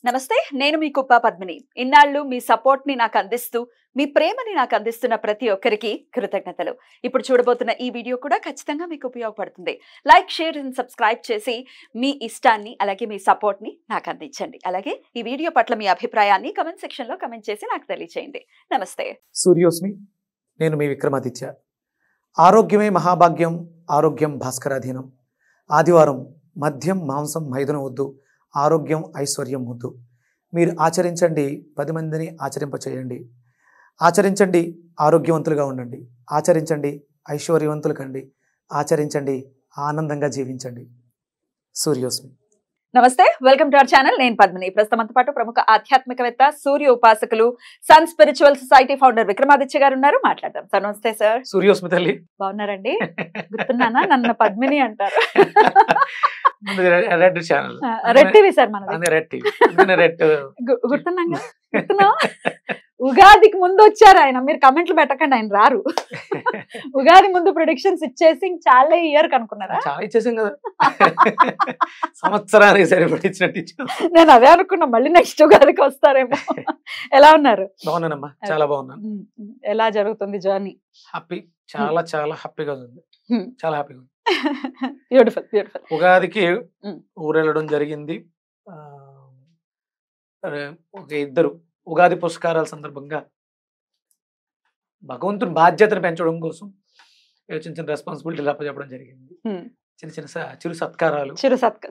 నమస్తే, నేను మీ కుప్ప పద్మిని. ఇన్నాళ్ళు మీ సపోర్ట్ ని నాకు అందిస్తూ, మీ ప్రేమని నాకు అందిస్తున్న ప్రతి ఒక్కరికి కృతజ్ఞతలు. ఇప్పుడు చూడబోతున్న ఈ వీడియో కూడా ఖచ్చితంగా మీకు ఉపయోగపడుతుంది. లైక్, షేర్ అండ్ సబ్స్క్రైబ్ చేసి మీ ఇష్టాన్ని అలాగే మీ సపోర్ట్ ని నాకు అందించండి. అలాగే ఈ వీడియో పట్ల మీ అభిప్రాయాన్ని కమెంట్ సెక్షన్ లో కమెంట్ చేసి నాకు తెలియజేయండి. నమస్తే. సూర్యోస్మి. నేను మీ విక్రమాదిత్య. ఆరోగ్యమే మహాభాగ్యం, ఆరోగ్యం భాస్కరాధీనం. ఆదివారం మద్యం మాంసం మైదనం వద్దు, ఆరోగ్యం ఐశ్వర్యం వద్దు. మీరు ఆచరించండి, 10 మందిని ఆచరింపచేయండి. ఆచరించండి, ఆరోగ్యవంతులుగా ఉండండి. ఆచరించండి, ఐశ్వర్యవంతులు కండి. ఆచరించండి, ఆనందంగా జీవించండి. సూర్యోస్మి. నమస్తే, వెల్కమ్ టు అవర్ ఛానల్. నేను పద్మిని. ప్రస్తుతం మనతో పాటు ప్రముఖ ఆధ్యాత్మికవేత్త, సూర్య ఉపాసకులు, sun spiritual society founder Vikramaditya గారు ఉన్నారు. మాట్లాడదాం సార్. నమస్తే సార్. సూర్యోస్మి తల్లి. బాగున్నారండి? గుర్తున్నానా? నన్ను పద్మిని అంటారు. Red channel, red TV sir మనది. రెడ్ టీవీ, రెడ్ గుర్తున్నాగా? గుర్తున్నా? ఉగాదికి ముందు వచ్చారు ఆయన. మీరు కమెంట్లు పెట్టకండి, ఆయన రారు. ఉగాది ముందు ప్రొడిక్షన్స్ ఇచ్చేసి చాలా ఇయర్ కనుక్కున్నారా? చాలా ఇచ్చేసాం కదా, సంవత్సరానికి సరిపడి ఇచ్చినట్టు ఇచ్చాం. నేను అదే అనుకున్నా, మళ్ళీ నెక్స్ట్ ఉగాదికి వస్తారేమో. ఎలా ఉన్నారు? బాగున్నానమ్మా, చాలా బాగున్నాను. ఎలా జరుగుతుంది జర్నీ? హ్యాపీ, చాలా చాలా హ్యాపీగా ఉంది. చాలా హ్యాపీగా ఉంది. Beautiful beautiful. ఉగాదికి ఊరెళ్ళడం జరిగింది. ఒక ఇద్దరు ఉగాది పురస్కారాల సందర్భంగా భగవంతుని బాధ్యతను పెంచడం కోసం చిన్న చిన్న రెస్పాన్సిబిలిటీలు అప్పచెప్పడం జరిగింది. చిన్న చిన్న చిరు సత్కారాలు.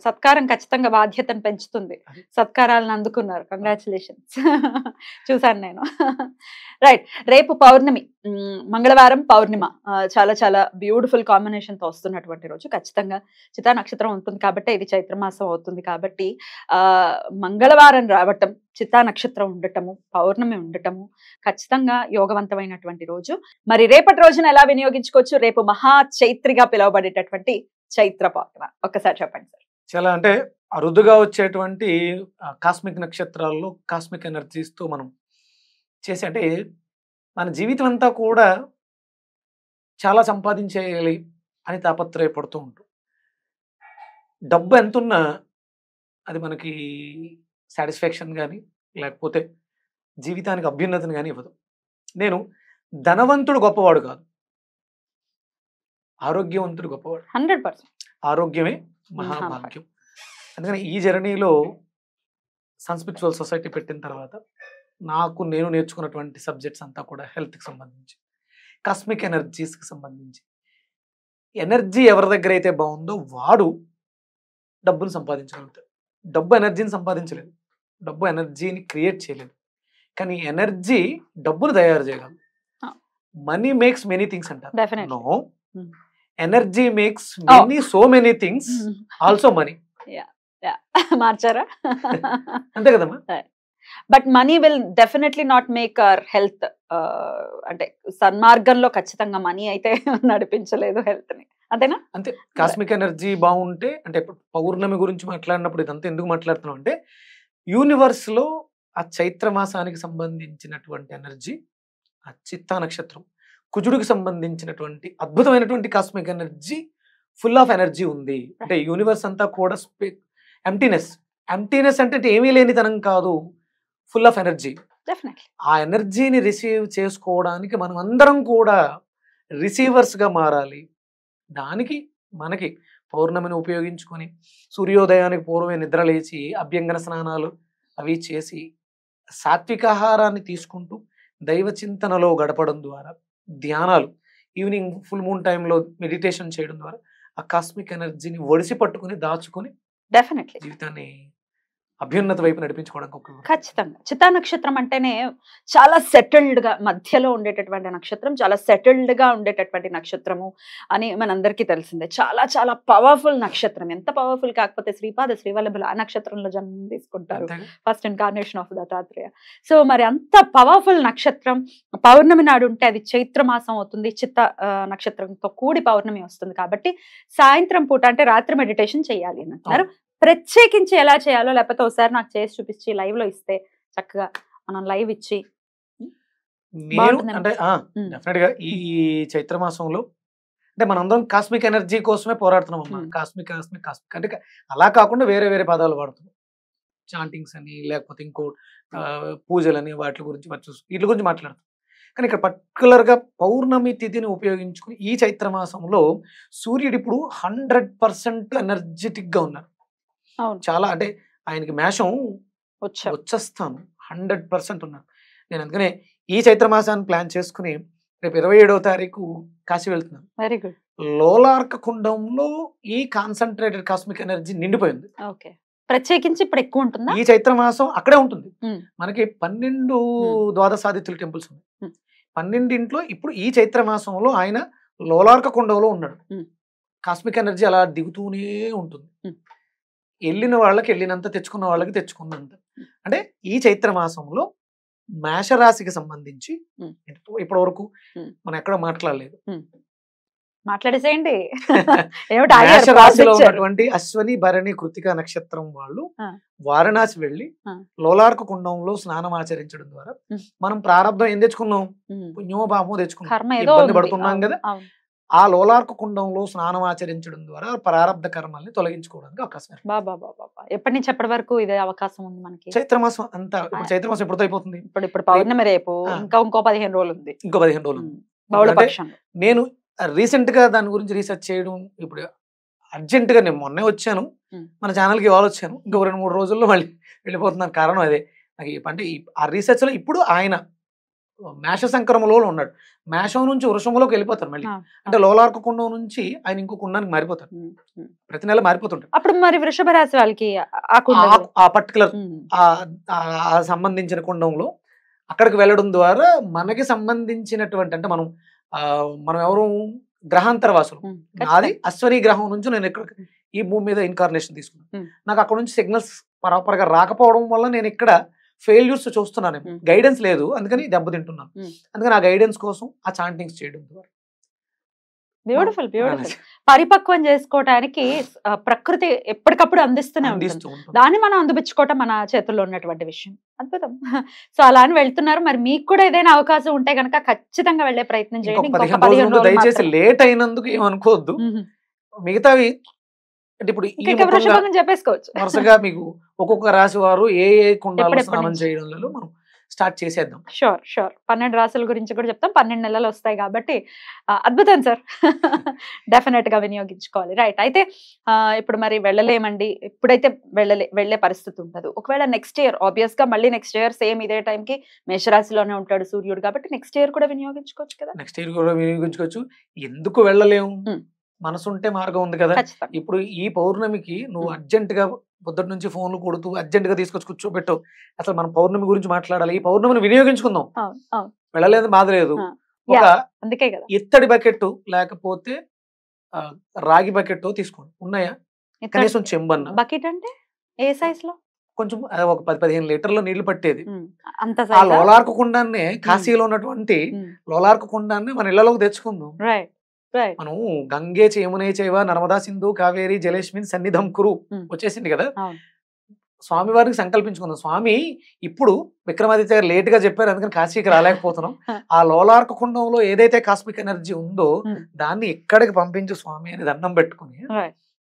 సత్కారం ఖచ్చితంగా బాధ్యతను పెంచుతుంది. సత్కారాలను అందుకున్నారు. కంగ్రాచులేషన్స్. చూసాను నేను. రైట్, రేపు పౌర్ణమి, మంగళవారం పౌర్ణిమ. చాలా చాలా బ్యూటిఫుల్ కాంబినేషన్ తో వస్తున్నటువంటి రోజు. ఖచ్చితంగా చిత్తా నక్షత్రం ఉంటుంది కాబట్టి, ఇది చైత్రమాసం అవుతుంది కాబట్టి, మంగళవారం రావటం, చిత్తా నక్షత్రం ఉండటము, పౌర్ణమి ఉండటము ఖచ్చితంగా యోగవంతమైనటువంటి రోజు. మరి రేపటి రోజున ఎలా వినియోగించుకోవచ్చు? రేపు మహా చైత్రిగా పిలువబడేటటువంటి చైత్ర పౌర్ణిమ. ఒక్కసారి చెప్పండి సార్. చాలా అంటే అరుదుగా వచ్చేటువంటి కాస్మిక్ నక్షత్రాల్లో కాస్మిక్ ఎనర్జీస్ తో మనం చేసి, అంటే మన జీవితం అంతా కూడా చాలా సంపాదించేయాలి అని తాపత్రయపడుతూ ఉంటాం. డబ్బు ఎంతున్నా అది మనకి సాటిస్ఫాక్షన్ కానీ లేకపోతే జీవితానికి అభ్యున్నతిని కానీ ఇవ్వదు. నేను ధనవంతుడు గొప్పవాడు కాదు, ఆరోగ్యవంతుడు గొప్పవాడు. 100%. ఆరోగ్యమే మహాభాగ్యం. అందుకని ఈ జర్నీలో సన్ స్పిరిచువల్ సొసైటీ పెట్టిన తర్వాత నేను నేర్చుకున్నటువంటి సబ్జెక్ట్స్ అంతా కూడా హెల్త్కి సంబంధించి, కాస్మిక్ ఎనర్జీస్కి సంబంధించి. ఎనర్జీ ఎవరి దగ్గర అయితే బాగుందో వాడు డబ్బును సంపాదించగలుగుతాడు. డబ్బు ఎనర్జీని సంపాదించలేదు, డబ్బు ఎనర్జీని క్రియేట్ చేయలేదు, కానీ ఎనర్జీ డబ్బును తయారు చేయగలదు. మనీ మేక్స్ మెనీ థింగ్స్ అంటారు. No, energy makes so many things, also money. మార్చారా? అంతే కదమ్మా. But money will definitely not make our health. అంటే సన్మార్గంలో ఖచ్చితంగా మనీ అయితే నడిపించలేదు హెల్త్ ని, అంతేనా? అంతే. కాస్మిక్ ఎనర్జీ బాగుంటే, అంటే ఇప్పుడు పౌర్ణమి గురించి మాట్లాడినప్పుడు ఇదంతా ఎందుకు మాట్లాడుతున్నాం అంటే, యూనివర్స్ లో ఆ చైత్ర మాసానికి సంబంధించినటువంటి ఎనర్జీ, ఆ చిత్తా నక్షత్రం, కుజుడికి సంబంధించినటువంటి అద్భుతమైనటువంటి cosmic energy, full of energy ఉంది. అంటే యూనివర్స్ అంతా కూడా ఎంప్టీనెస్ అంటే ఏమీ లేనితనం కాదు, ఫుల్ ఆఫ్ ఎనర్జీ. ఆ ఎనర్జీని రిసీవ్ చేసుకోవడానికి మనం అందరం కూడా రిసీవర్స్ గా మారాలి. దానికి మనకి పౌర్ణమిని ఉపయోగించుకొని సూర్యోదయానికి పూర్వమే నిద్ర లేచి అభ్యంగన స్నానాలు అవి చేసి సాత్వికాహారాన్ని తీసుకుంటూ దైవ చింతనలో గడపడం ద్వారా, ధ్యానాలు, ఈవినింగ్ ఫుల్ మూన్ టైంలో మెడిటేషన్ చేయడం ద్వారా ఆ కాస్మిక్ ఎనర్జీని ఒడిసి పట్టుకుని దాచుకొని డెఫినెట్లీ జీవితాన్ని అభ్యున్నత వైపు నడిపించుకోవడానికి. ఖచ్చితంగా చిత్తా నక్షత్రం అంటేనే చాలా సెటిల్డ్ గా మధ్యలో ఉండేటటువంటి నక్షత్రం, చాలా సెటిల్డ్ గా ఉండేటటువంటి నక్షత్రము అని మనందరికీ తెలిసిందే. చాలా చాలా పవర్ఫుల్ నక్షత్రం. ఎంత పవర్ఫుల్ కాకపోతే శ్రీపాద శ్రీవల్లభులు ఆ నక్షత్రంలో జన్మం తీసుకుంటారు, first incarnation of Dattatreya. So మరి అంత పవర్ఫుల్ నక్షత్రం పౌర్ణమి నాడు ఉంటే అది చైత్ర మాసం అవుతుంది. చిత్త నక్షత్రంతో కూడి పౌర్ణమి వస్తుంది కాబట్టి సాయంత్రం పూట అంటే రాత్రి మెడిటేషన్ చేయాలి అని అంటున్నారు. ప్రత్యేకించి ఎలా చేయాలో, లేకపోతే ఒకసారి నాకు చేసి చూపించి లైవ్ లో ఇస్తే చక్కగా మనం లైవ్ ఇచ్చి అంటే డెఫినెట్ గా ఈ చైత్ర మాసంలో అంటే మనందరం కాస్మిక్ ఎనర్జీ కోసమే పోరాడుతున్నాం అమ్మా. కాస్మిక్ అంటే అలా కాకుండా వేరే వేరే పదాలు వాడుతున్నాం. చాంటింగ్స్ అని లేకపోతే ఇంకో పూజలని వాటి గురించి వీటి గురించి మాట్లాడతాం. కానీ ఇక్కడ particular గా పౌర్ణమి తిథిని ఉపయోగించుకుని ఈ చైత్ర మాసంలో సూర్యుడు ఇప్పుడు 100% ఎనర్జెటిక్ గా ఉన్నారు. అవును. చాలా అంటే ఆయనకి మేషం వచ్చావు. వచ్చేస్తాను 100% ఉన్నారు. నేను అందుకనే ఈ చైత్ర మాసాన్ని ప్లాన్ చేసుకుని రేపు 27వ తారీఖు కాశీ వెళ్తున్నాను. Very good. లోలార్క కుండంలో ఈ కాన్సన్ట్రేటెడ్ కాస్మిక్ ఎనర్జీ నిండిపోయింది. ఓకే. ప్రత్యేకించి ఇప్పుడు ఎక్కువ ఉంటుందా? ఈ చైత్ర మాసం అక్కడే ఉంటుంది. ఉమ్, మనకి 12 ఉమ్, ద్వాదశాదిత్యుల టెంపుల్స్ ఉన్నాయి. ఉమ్. 12 ఇప్పుడు ఈ చైత్ర మాసంలో ఆయన లోలార్క కుండంలో ఉన్నాడు. ఉమ్. కాస్మిక్ ఎనర్జీ అలా దిగుతూనే ఉంటుంది. ఉమ్. వెళ్ళిన వాళ్ళకి వెళ్ళినంత, తెచ్చుకున్న వాళ్ళకి తెచ్చుకున్నంత. అంటే ఈ చైత్ర మాసంలో మేషరాశికి సంబంధించి ఉమ్. ఇప్పటి వరకు ఉమ్. మనం ఎక్కడ మాట్లాడలేదు. మాట్లాడేసేయండి. ఏమిటి ఆగారు? మేషరాశిలో pause ఇచ్చారు. ఉన్నటువంటి అశ్వని భరణి కృతిక నక్షత్రం వాళ్ళు ఆ. వారణాసి వెళ్ళి ఆ. లోలార్క కుండంలో స్నానం ఆచరించడం ద్వారా ఉమ్. మనం ప్రారంభం ఏం తెచ్చుకున్నాం? ఉమ్. పుణ్యమో పాపమో తెచ్చుకున్నాం. కర్మ ఏదో ఇబ్బంది ఉంది. పడుతున్నాం అవును, కదా. అవును. ఆ లోలార్క కుండంలో స్నానం ఆచరించడం ద్వారా ప్రారంభ కర్మల్ని తొలగించుకోవడానికి అవకాశం ఉంది. బాబా బాబా. ఎప్పటి నుంచి ఎప్పటి వరకు ఇదే అవకాశం ఉంది మనకి? చైత్రమాసం అంతా ఇప్పుడు చైత్రమాసం ఎప్పుడు అయిపోతుంది? ఇప్పుడు పౌర్ణమి రేపు, ఆ. ఇంకో 15 రోజులు ఉంది. ఇంకో 15 రోజులు. బహుళ అంటే పక్షంలో. నేను రీసెంట్ గా దాని గురించి రీసెర్చ్ చేయడం ఇప్పుడు అర్జెంట్ గా నేను మొన్నే వచ్చాను మన ఛానల్కి ఇవాళ వచ్చాను. ఇంకో 2-3 రోజుల్లో మళ్ళీ వెళ్ళిపోతున్నాను. కారణం అదే. నాకు అంటే ఆ రీసెర్చ్ లో ఇప్పుడు ఆయన మేష సంక్రమలో ఉన్నాడు. మేషం నుంచి వృషంలోకి వెళ్ళిపోతారు మళ్ళీ. అంటే లోలార్క కుండం నుంచి ఆయన ఇంకో కుండానికి మారిపోతారు. ప్రతి నెల మారిపోతుంటారు. అప్పుడు మరి వృషభ రాశి వాళ్ళకి ఆ పర్టికులర్ సంబంధించిన కుండంలో అక్కడికి వెళ్ళడం ద్వారా మనకి సంబంధించినటువంటి అంటే మనం ఎవరు గ్రహాంతర వాసులు. నాది అశ్వని గ్రహం నుంచి నేను ఇక్కడ ఈ భూమి మీద ఇన్కార్నేషన్ తీసుకున్నాను. నాకు అక్కడ నుంచి సిగ్నల్స్ ప్రాపర్ గా రాకపోవడం వల్ల నేను ఇక్కడ ఫెయిల్యూర్స్ చూస్తున్నాను. గైడెన్స్ లేదు, అందుకని దెబ్బతింటున్నాను. అందుకని ఆ గైడెన్స్ కోసం ఆ చాంటింగ్స్ చేయడం ద్వారా బ్యూటిఫుల్ బ్యూటిఫుల్ పరిపక్వం చేసుకోవడానికి ప్రకృతి ఎప్పటికప్పుడు అందిస్తూనే ఉంటుంది. దాన్ని మనం అందిపుచ్చుకోవటం మన చేతుల్లో ఉన్నటువంటి విషయం. అద్భుతం. సో అలా అని వెళ్తున్నారు. మరి మీకు కూడా ఏదైనా అవకాశం ఉంటే కనుక ఖచ్చితంగా వెళ్లే ప్రయత్నం చేయండి. 15 రోజులు దయచేసి లేట్ అయినందుకు ఏమనుకోవద్దు. మిగతావి అంటే ఇప్పుడు చెప్పేసుకోవచ్చు. వరుసగా మీకు ఒక్కొక్క రాశి వారు ఏ కుండాల్లో స్నానం చేయడంలో మనం స్టార్ట్ చేసేద్దాం. Sure sure. 12 రాశుల గురించి కూడా చెప్తాం. 12 నెలలు వస్తాయి కాబట్టి అద్భుతం సార్. డెఫినెట్ గా వినియోగించుకోవాలి. రైట్. అయితే ఇప్పుడు మరి వెళ్ళలేమండి, ఇప్పుడైతే వెళ్ళే పరిస్థితి ఉండదు. ఒకవేళ నెక్స్ట్ ఇయర్ ఆబ్వియస్ గా మళ్ళీ నెక్స్ట్ ఇయర్ సేమ్ ఇదే టైంకి మేషరాశిలోనే ఉంటాడు సూర్యుడు కాబట్టి నెక్స్ట్ ఇయర్ కూడా వినియోగించుకోవచ్చు కదా. నెక్స్ట్ ఇయర్ కూడా వినియోగించుకోవచ్చు. ఎందుకు వెళ్ళలేము? మనసుంటే మార్గం ఉంది కదా. ఇప్పుడు ఈ పౌర్ణమికి నువ్వు అర్జెంట్ గా పొద్దుటి నుంచి ఫోన్లు కొడుతూ అర్జెంట్ గా తీసుకొచ్చి కూర్చోబెట్టావు. అసలు మనం పౌర్ణమి గురించి మాట్లాడాలి, ఈ పౌర్ణమిని వినియోగించుకుందాం. వెళ్ళలేదు బాధ లేదు. ఒక ఇత్తడి బకెట్ లేకపోతే రాగి బకెట్ తీసుకోండి. ఉన్నాయా? కనీసం చెంబన్న. బకెట్ అంటే ఏ సైజ్ లో? కొంచెం ఒక 10-15 లీటర్ల నీళ్లు పట్టేది. ఆ లోలార్క కుండాన్ని, కాశీలో ఉన్నటువంటి లోలార్క కుండాన్ని మన ఇళ్లలోకి తెచ్చుకుందాం. మనం గంగే యమునే చైవ నర్మదా సింధు కావేరి జలేష్మిన్ సన్నిధం కురు వచ్చేసింది కదా. స్వామి వారికి సంకల్పించుకుందాం. స్వామి ఇప్పుడు విక్రమాదిత్య గారు లేట్ గా చెప్పారు, అందుకని కాశీకి రాలేకపోతున్నాం. ఆ లోలార్క కుండంలో ఏదైతే కాస్మిక్ ఎనర్జీ ఉందో దాన్ని ఇక్కడికి పంపించు స్వామి అని దండం పెట్టుకుని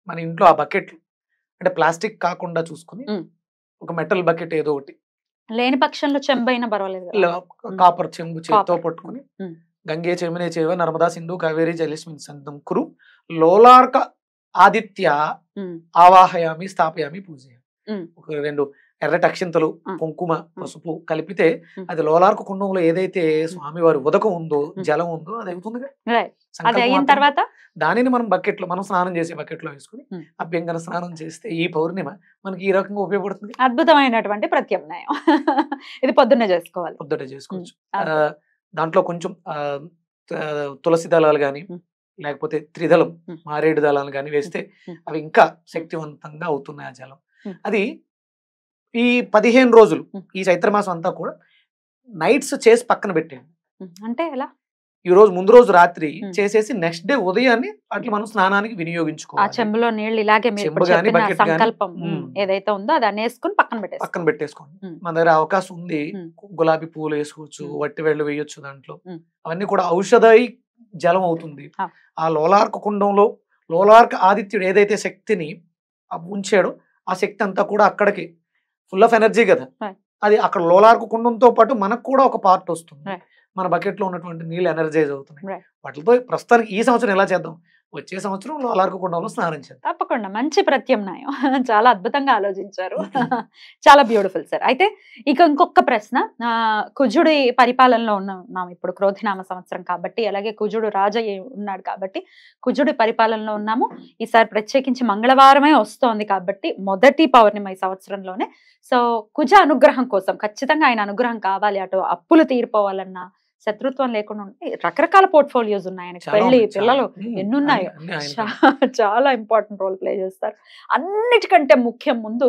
మన ఇంట్లో ఆ బకెట్లు అంటే ప్లాస్టిక్ కాకుండా చూసుకుని ఒక మెటల్ బకెట్ ఏదో ఒకటి, లేని పక్షంలో చెంబైనా పర్వాలేదు, కాపర్ చెంబు చేతితో పట్టుకుని గంగే యమునే చైవ నర్మదా సింధు కావేరి జలేష్మిన్ సన్నిధం కురు లోలార్క ఆదిత్య ఆవాహయామి స్థాపయామి పూజయామి. ఒక 2 ఎర్రటి అక్షింతలు, కుంకుమ, పసుపు కలిపితే అది లోలార్క కుండంలో ఏదైతే స్వామి వారి ఉదకం ఉందో, జలం ఉందో అది అవుతుంది. దానిని మనం బకెట్ లో, మనం స్నానం చేసే బకెట్ లో వేసుకుని అభ్యంగన స్నానం చేస్తే ఈ పౌర్ణిమ మనకి ఈ రకంగా ఉపయోగపడుతుంది. అద్భుతమైనటువంటి ప్రత్యామ్నాయం. ఇది పొద్దున్నే చేసుకోవచ్చు. దాంట్లో కొంచెం తులసి దళాలు గాని లేకపోతే త్రిదళం మారేడు దళాలు గాని వేస్తే అవి ఇంకా శక్తివంతంగా అవుతున్నాయి. ఆ జలం అది ఈ 15 రోజులు ఈ చైత్రమాసం అంతా కూడా నైట్స్ చేసి పక్కన పెట్టేయండి. అంటే ఎలా? ఈ రోజు ముందు రోజు రాత్రి చేసేసి నెక్స్ట్ డే ఉదయాన్ని అట్లా మనం స్నానానికి వినియోగించుకోవాలి. ఆ చెంబులో నీళ్ళు ఇలాగే సంకల్పం ఏదైతే ఉందో అది అనేసుకుని పక్కన పెట్టేసుకోండి. మన దగ్గర అవకాశం ఉంది, గులాబీ పూలు వేసుకోవచ్చు, వట్టి వేళ్ళు వేయొచ్చు. దాంట్లో అవన్నీ కూడా ఔషధాయి జలం అవుతుంది. ఆ లోలార్క కుండంలో లోలార్క ఆదిత్యుడు ఏదైతే శక్తిని ఉంచాడో ఆ శక్తి అంతా కూడా అక్కడికి ఫుల్ ఆఫ్ ఎనర్జీ కదా. Right. అది అక్కడ లోలార్కు కుండంతో పాటు మనకు కూడా ఒక పార్ట్ వస్తుంది. Right. మన బకెట్ లో ఉన్నటువంటి నీళ్ళు ఎనర్జైజ్ అవుతున్నాయి. Right. వాటితో ప్రస్తుతానికి ఈ సంవత్సరం ఎలా చేద్దాం, వచ్చే సంవత్సరం లోలార్కు కుండంలో స్నానం చేద్దాం. తప్పకుండా మంచి ప్రత్యామ్నాయం. చాలా అద్భుతంగా ఆలోచించారు. చాలా బ్యూటిఫుల్ సార్. అయితే ఇక ఇంకొక ప్రశ్న, కుజుడి పరిపాలనలో ఉన్నాం ఇప్పుడు, క్రోధినామ సంవత్సరం కాబట్టి, అలాగే కుజుడు రాజయ్య ఉన్నాడు కాబట్టి కుజుడి పరిపాలనలో ఉన్నాము. ఈసారి ప్రత్యేకించి మంగళవారమే వస్తోంది కాబట్టి మొదటి పౌర్ణమి ఈ సంవత్సరంలోనే. సో కుజ అనుగ్రహం కోసం ఖచ్చితంగా ఆయన అనుగ్రహం కావాలి, అటు అప్పులు తీరిపోవాలన్నా, శత్రుత్వం లేకుండా ఉంటే రకరకాల పోర్ట్ఫోలియోస్ ఉన్నాయి ఆయనకి, పెళ్లి పిల్లలు ఎన్నున్నాయో, చాలా ఇంపార్టెంట్ రోల్ ప్లే చేస్తారు. అన్నిటికంటే ముఖ్యం ముందు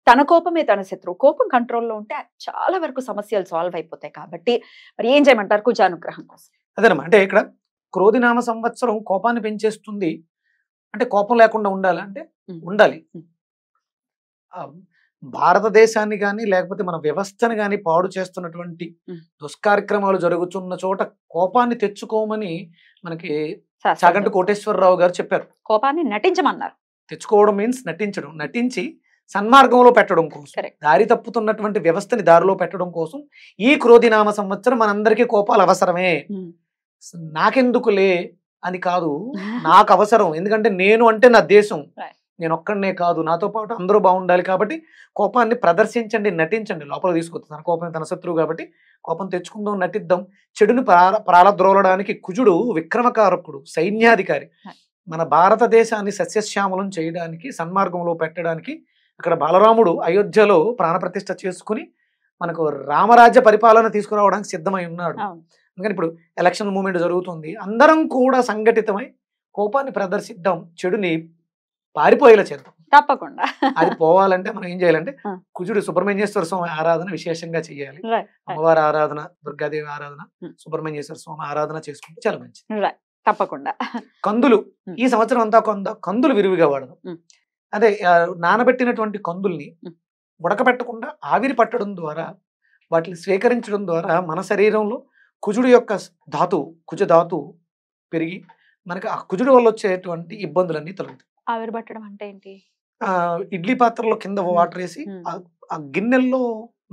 తన కోపమే తన శత్రువు. కోపం కంట్రోల్లో ఉంటే చాలా వరకు సమస్యలు సాల్వ్ అయిపోతాయి. కాబట్టి మరి ఏం చేయమంటారు కుజ అనుగ్రహం కోసం? అదేనమ్మా, అంటే ఇక్కడ క్రోధినామ సంవత్సరం కోపాన్ని పెంచేస్తుంది అంటే కోపం లేకుండా ఉండాలి అంటే ఉండాలి. భారతదేశాన్ని కానీ లేకపోతే మన వ్యవస్థని కానీ పాడు చేస్తున్నటువంటి దుష్కార్యక్రమాలు జరుగుతున్న చోట కోపాన్ని తెచ్చుకోమని మనకి చాగంటి కోటేశ్వరరావు గారు చెప్పారు. కోపాన్ని నటించమన్నారు. తెచ్చుకోవడం మీన్స్ నటించడం, నటించి సన్మార్గంలో పెట్టడం కోసం, దారి తప్పుతున్నటువంటి వ్యవస్థని దారిలో పెట్టడం కోసం ఈ క్రోధినామ సంవత్సరం మనందరికీ కోపాలు అవసరమే. నాకెందుకులే అని కాదు, నాకు అవసరం. ఎందుకంటే నేను అంటే నా దేశం, నేను ఒక్కడనే కాదు, నాతో పాటు అందరూ బాగుండాలి. కాబట్టి కోపాన్ని ప్రదర్శించండి, నటించండి, లోపల తీసుకొస్తుంది. తన కోపం తన శత్రువు కాబట్టి కోపం తెచ్చుకుందాం, నటిద్దాం. చెడుని ప్రాళద్రోలడానికి కుజుడు విక్రమకారకుడు, సైన్యాధికారి. మన భారతదేశాన్ని సస్యశ్యామలం చేయడానికి, సన్మార్గంలో పెట్టడానికి అక్కడ బాలరాముడు అయోధ్యలో ప్రాణప్రతిష్ఠ చేసుకుని మనకు రామరాజ్య పరిపాలన తీసుకురావడానికి సిద్ధమై ఉన్నాడు. అందుకని ఇప్పుడు ఎలక్షన్ మూమెంట్ జరుగుతుంది, అందరం కూడా సంఘటితమై కోపాన్ని ప్రదర్శిద్దాం, చెడుని పారిపోయేలా చేద్దాం. తప్పకుండా అది పోవాలంటే మనం ఏం చేయాలంటే కుజుడు సుబ్రహ్మణ్యేశ్వర స్వామి ఆరాధన విశేషంగా చేయాలి. అమ్మవారి ఆరాధన, దుర్గాదేవి ఆరాధన, సుబ్రహ్మణ్యేశ్వర స్వామి ఆరాధన చేసుకుంటే చాలా మంచిది. తప్పకుండా. కందులు ఈ సంవత్సరం అంతా కందులు విరివిగా వాడదాం. అదే నానబెట్టినటువంటి కందుల్ని ఉడకబెట్టకుండా ఆవిరి పట్టడం ద్వారా, వాటిని స్వీకరించడం ద్వారా మన శరీరంలో కుజుడు యొక్క ధాతువు, కుజ ధాతువు పెరిగి మనకి ఆ కుజుడు వల్ల వచ్చేటువంటి ఇబ్బందులన్నీ తొలగుతాయి. ఆవిరి పట్టడం అంటే ఏంటి? ఇడ్లీ పాత్రలో కింద వాటర్ వేసి ఆ గిన్నెల్లో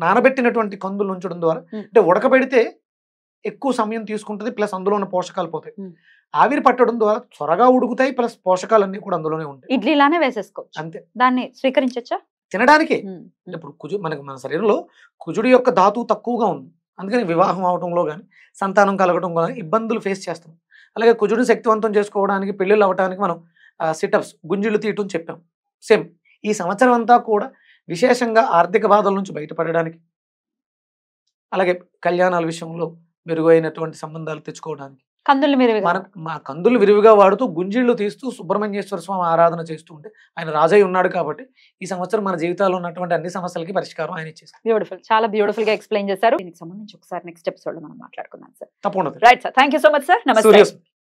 నానబెట్టినటువంటి కందులు ఉంచడం ద్వారా, అంటే ఉడకబెడితే ఎక్కువ సమయం తీసుకుంటుంది, ప్లస్ అందులో ఉన్న పోషకాలు పోతాయి. ఆవిరి పట్టడం ద్వారా త్వరగా ఉడుకుతాయి, ప్లస్ పోషకాలన్నీ కూడా అందులోనే ఉంటాయి. ఇడ్లీలానే వేసేసుకోవచ్చు అంతే. దాన్ని స్వీకరించచ్చా? తినడానికి. ఇప్పుడు మనకి మన శరీరంలో కుజుడు యొక్క ధాతువు తక్కువగా ఉంది, అందుకని వివాహం అవడంలో కానీ సంతానం కలగడం కానీ ఇబ్బందులు ఫేస్ చేస్తాం. అలాగే కుజుడిని శక్తివంతం చేసుకోవడానికి, పెళ్ళిళ్ళు అవ్వడానికి మనం సిటప్స్, గుంజిళ్ళు తీయటం చెప్పాం. సేమ్ ఈ సంవత్సరం అంతా కూడా విశేషంగా ఆర్థిక బాధల నుంచి బయటపడడానికి, అలాగే కళ్యాణాల విషయంలో మెరుగైనటువంటి సంబంధాలు తెచ్చుకోవడానికి కందులు విరివిగా వాడుతూ, గుంజిళ్ళు తీస్తూ, సుబ్రహ్మణ్యేశ్వర స్వామి ఆరాధన చేస్తూ ఉంటే, ఆయన రాజయ్య ఉన్నాడు కాబట్టి ఈ సంవత్సరం మన జీవితాల్లో ఉన్నటువంటి అన్ని సమస్యలకి పరిష్కారం ఆయన ఇచ్చేస్తారు. బ్యూటిఫుల్, చాలా బ్యూటిఫుల్ గా ఎక్స్ప్లెయిన్ చేశారు. దీనికి సంబంధించి ఒకసారి నెక్స్ట్ ఎపిసోడ్ లో మనం మాట్లాడుకుందాం సార్. తప్పకుండా. Right sir, thank you so much sir. నమస్తే.